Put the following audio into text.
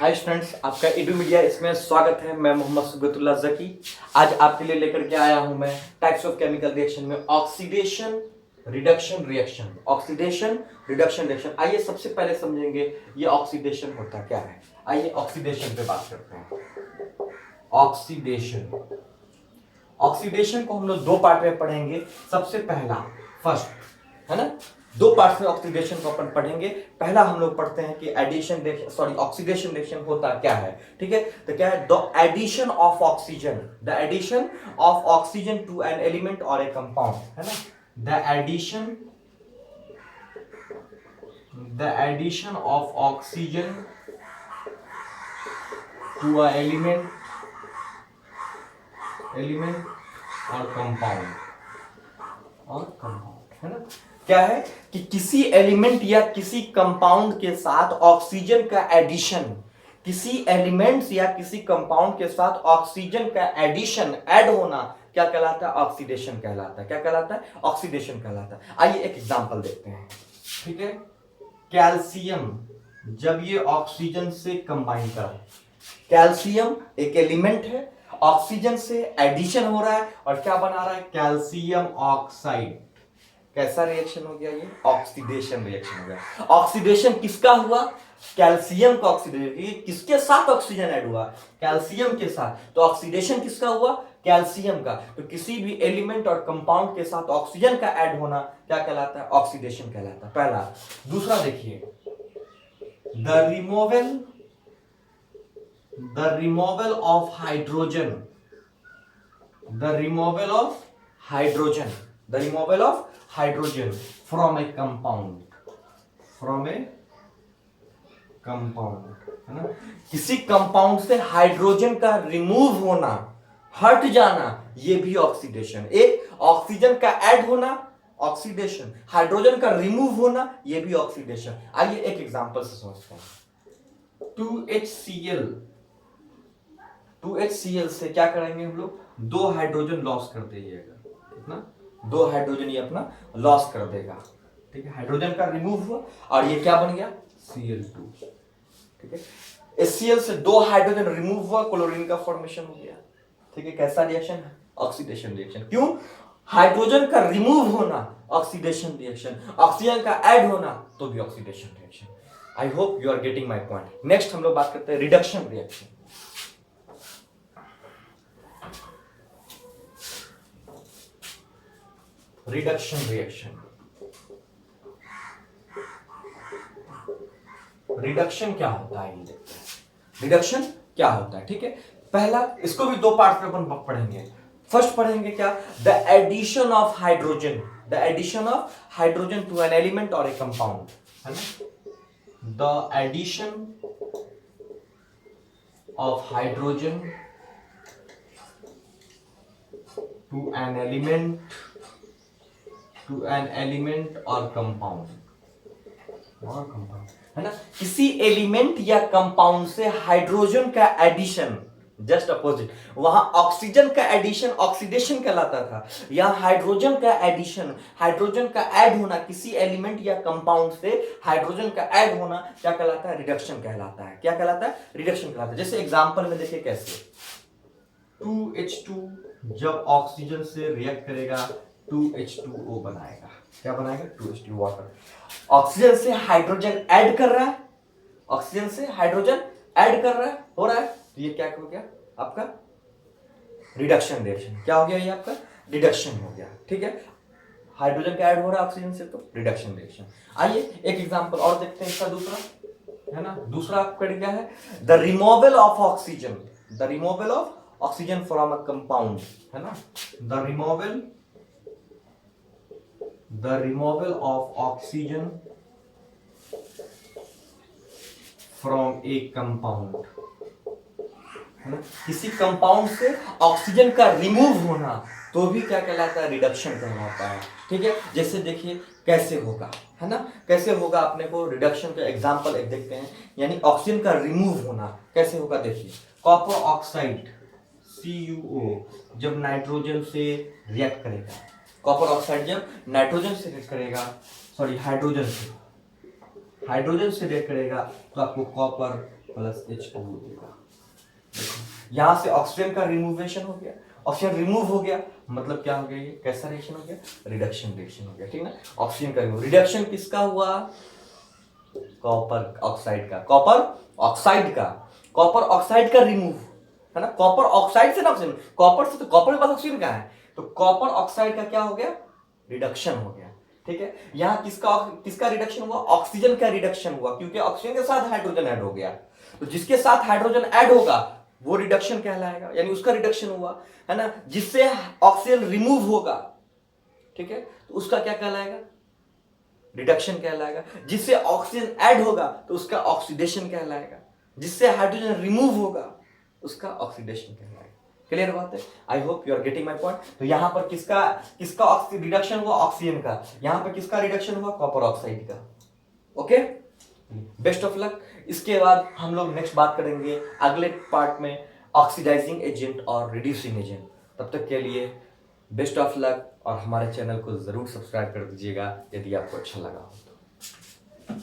Hi students, आपका edu media इसमें स्वागत है। मैं मोहम्मद सुगतुल्लाह जकी आज आपके लिए लेकर के आया हूं मैं टाइप्स ऑफ केमिकल रिएक्शन में oxidation reduction reaction. Oxidation reduction reaction, आइए सबसे पहले समझेंगे ये ऑक्सीडेशन होता क्या है। आइए ऑक्सीडेशन पे बात करते हैं। ऑक्सीडेशन ऑक्सीडेशन को हम लोग दो पार्ट में पढ़ेंगे। सबसे पहला फर्स्ट है ना, दो पार्ट में ऑक्सीडेशन को अपन पढ़ेंगे। पहला हम लोग पढ़ते हैं कि एडिशन सॉरी ऑक्सीडेशन रिएक्शन होता क्या है। ठीक है, तो क्या है, the addition of oxygen, the addition of oxygen to an element और ए कंपाउंड, है ना। The addition of oxygen to a element और कंपाउंड है ना। क्या है कि किसी एलिमेंट या किसी कंपाउंड के साथ ऑक्सीजन का एडिशन, किसी एलिमेंट्स या किसी कंपाउंड के साथ ऑक्सीजन का एडिशन ऐड होना क्या कहलाता है? ऑक्सीडेशन कहलाता है। क्या कहलाता है? ऑक्सीडेशन कहलाता है। आइए एक एग्जांपल देखते हैं। ठीक है, कैल्शियम जब ये ऑक्सीजन से कंबाइन कर, कैल्शियम एक एलिमेंट है, ऑक्सीजन से एडिशन हो रहा है और क्या बना रहा है? Calcium oxide. कैसा रिएक्शन हो गया? ये ऑक्सीडेशन रिएक्शन हो गया। ऑक्सीडेशन किसका हुआ? कैल्शियम का ऑक्सीडेशन। किसके साथ ऑक्सीजन ऐड हुआ? कैल्शियम के साथ। तो ऑक्सीडेशन किसका हुआ? कैल्शियम का। तो किसी भी एलिमेंट और कंपाउंड के साथ ऑक्सीजन का ऐड होना क्या कहलाता है? ऑक्सीडेशन कहलाता है। पहला। दूसरा देखिए, the removal of hydrogen, the removal of hydrogen from A compound, है ना। किसी कंपाउंड से हाइड्रोजन का रिमूव होना, हट जाना, ये भी ऑक्सीडेशन। एक ऑक्सीजन का ऐड होना ऑक्सीडेशन, हाइड्रोजन का रिमूव होना ये भी ऑक्सीडेशन। आइए एक एग्जांपल से समझते हैं। 2HCl से क्या करेंगे हम लोग? दो हाइड्रोजन लॉस कर देगा। कितना? दो हाइड्रोजन ये अपना लॉस कर देगा। ठीक है, हाइड्रोजन का रिमूव हुआ और ये क्या बन गया? Cl2। ठीक है, HCl से दो हाइड्रोजन रिमूव हुआ, क्लोरीन का फॉर्मेशन हो गया। ठीक है, कैसा रिएक्शन है? Oxidation reaction. क्यों? हाइड्रोजन का रिमूव होना ऑक्सीडेशन रिएक्शन, ऑक्सीजन का ऐड होना तो भी oxidation reaction. I hope you are getting my point. Next हम लोग बात करते हैं रिडक्शन रिएक्शन। रिडक्शन क्या होता है ये देखते हैं। रिडक्शन क्या होता है? ठीक है, पहला इसको भी दो पार्ट में अपन पढ़ेंगे। फर्स्ट पढ़ेंगे क्या? The addition of hydrogen, to an element और ए कंपाउंड, है ना। The addition of hydrogen to an element और कंपाउंड, है ना। किसी एलिमेंट या कंपाउंड से हाइड्रोजन का एडिशन, जस्ट अपोजिट। वहां ऑक्सीजन का एडिशन ऑक्सीडेशन कहलाता था, यहां हाइड्रोजन का एडिशन, हाइड्रोजन का ऐड होना, किसी एलिमेंट या कंपाउंड से हाइड्रोजन का ऐड होना क्या कहलाता है? रिडक्शन कहलाता है। क्या कहलाता है? रिडक्शन कहलाता है। जैसे एग्जांपल में देखिए कैसे 2H2 जब ऑक्सीजन से रिएक्ट करेगा 2H2O बनाएगा। क्या बनाएगा? 2H2 water. ऑक्सीजन से हाइड्रोजन ऐड कर रहा है, ऑक्सीजन से हाइड्रोजन ऐड कर रहा है, हो रहा है, तो ये क्या हो गया? आपका रिडक्शन रिएक्शन। क्या हो गया? ये आपका रिडक्शन हो गया। ठीक है, हाइड्रोजन का ऐड हो रहा है ऑक्सीजन से तो रिडक्शन रिएक्शन। आइए एक एग्जांपल और देखते हैं इसका दूसरा, है ना। दूसरा आपका क्या है? The removal of oxygen from a compound, है ना। The removal of oxygen from A compound, है ना। किसी कंपाउंड से ऑक्सीजन का रिमूव होना तो भी क्या कहलाता है? रिडक्शन कहलाता है। ठीक है, जैसे देखिए कैसे होगा, है ना। कैसे होगा अपने को रिडक्शन का एग्जांपल एक देखते हैं। यानी ऑक्सीजन का रिमूव होना कैसे होगा? देखिए, कॉपर ऑक्साइड CuO जब नाइट्रोजन से रिएक्ट करेगा, कॉपर ऑक्साइड जब नाइट्रोजन से रिएक्ट करेगा, सॉरी हाइड्रोजन से रिएक्ट करेगा तो आपको कॉपर प्लस H2O देगा। यहां से ऑक्सीजन का रिमूवेशन हो गया, ऑक्सीजन रिमूव हो गया, मतलब क्या हो गया, ये कैसा रिएक्शन हो गया, रिडक्शन रिएक्शन हो गया, ठीक ना। ऑक्सीजन का रिडक्शन किसका हुआ, कॉपर ऑक्साइड का, कॉपर ऑक्साइड का, कॉपर ऑक्साइड का रिमूव, है ना। कॉपर ऑक्साइड से ना ऑक्सीजन, कॉपर से, तो कॉपर के पास ऑक्सीजन कहाँ है, तो कॉपर ऑक्साइड का क्या हो गया, रिडक्शन हो गया, ठीक है। यहां किसका किसका रिडक्शन हुआ, ऑक्सीजन का रिडक्शन हुआ, क्योंकि ऑक्सीजन के साथ हाइड्रोजन ऐड हो गया, तो जिसके साथ हाइड्रोजन ऐड होगा वो रिडक्शन कहलाएगा, यानी उसका रिडक्शन हुआ, है ना। जिससे ऑक्सीजन रिमूव होगा, ठीक है, तो उसका क्या कहलाएगा, रिडक्शन कहलाएगा। जिससे ऑक्सीजन ऐड होगा तो उसका ऑक्सीडेशन कहलाएगा। जिससे हाइड्रोजन रिमूव होगा उसका ऑक्सीडेशन कहलाएगा। क्लियर बात है, I hope you are getting my point. तो यहां पर किसका किसका रिडक्शन हुआ, ऑक्सीजन का, यहां पर किसका रिडक्शन हुआ, कॉपर ऑक्साइड का। Okay, best of luck. इसके बाद हम लोग नेक्स्ट बात करेंगे अगले पार्ट में ऑक्सीडाइजिंग एजेंट और रिड्यूसिंग एजेंट। तब तक के लिए बेस्ट ऑफ लक, और हमारे चैनल को जरूर सब्सक्राइब कर दीजिएगा यदि आपको अच्छा लगा हो तो।